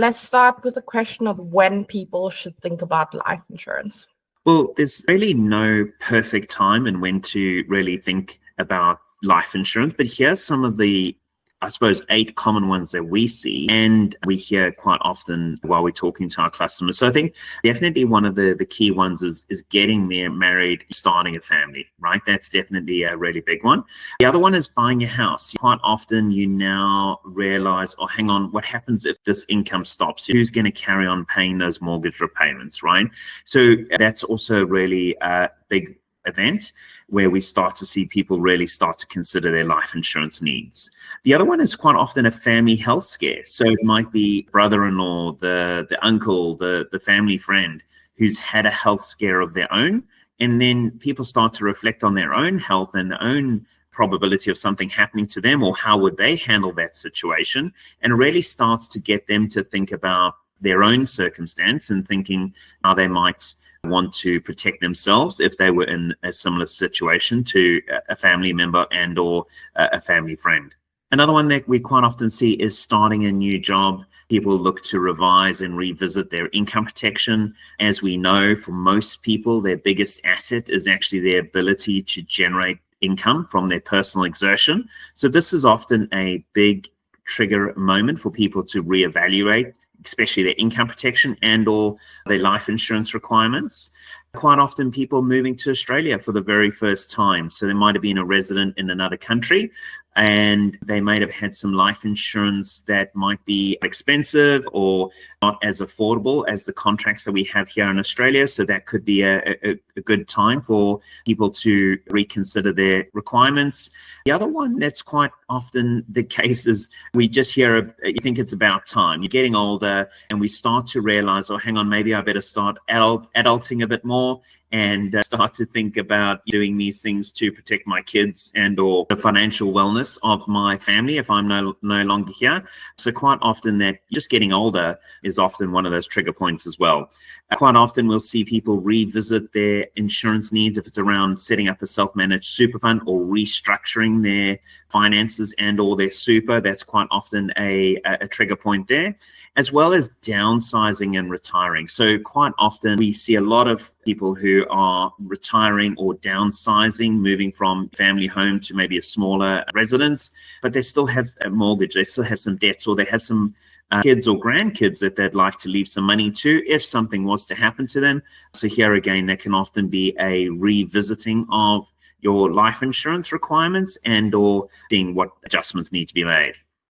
Let's start with the question of when people should think about life insurance. Well, there's really no perfect time and when to really think about life insurance, but here's some of the, I suppose, 8 common ones that we see and we hear quite often while we're talking to our customers. So I think definitely one of the key ones is getting married, starting a family, right? That's definitely a really big one. The other one is buying a house. Quite often you now realize, oh, hang on, what happens if this income stops? Who's going to carry on paying those mortgage repayments, right? So that's also really a big event where we start to see people really start to consider their life insurance needs. The other one is quite often a family health scare. So it might be brother-in-law, the uncle, the family friend who's had a health scare of their own. And then people start to reflect on their own health and their own probability of something happening to them, or how would they handle that situation, and really starts to get them to think about their own circumstance and thinking how they might want to protect themselves if they were in a similar situation to a family member and or a family friend. Another one that we quite often see is starting a new job. People look to revise and revisit their income protection. As we know, for most people, their biggest asset is actually their ability to generate income from their personal exertion. So this is often a big trigger moment for people to reevaluate, especially their income protection and or their life insurance requirements. Quite often people moving to Australia for the very first time. So they might have been a resident in another country and they might have had some life insurance that might be expensive or not as affordable as the contracts that we have here in Australia. So that could be a good time for people to reconsider their requirements. The other one that's quite often the case is we just hear, you think it's about time. You're getting older and we start to realize, oh, hang on, maybe I better start adulting a bit more and start to think about doing these things to protect my kids and or the financial wellness of my family if I'm no longer here. So quite often that just getting older is often one of those trigger points as well. Quite often we'll see people revisit their insurance needs if it's around setting up a self-managed super fund or restructuring their finances and or their super. That's quite often a trigger point there, as well as downsizing and retiring. So quite often we see a lot of people who are retiring or downsizing, moving from family home to maybe a smaller residence, but they still have a mortgage, they still have some debts, or they have some kids or grandkids that they'd like to leave some money to if something was to happen to them. So here again, there can often be a revisiting of your life insurance requirements and or seeing what adjustments need to be made.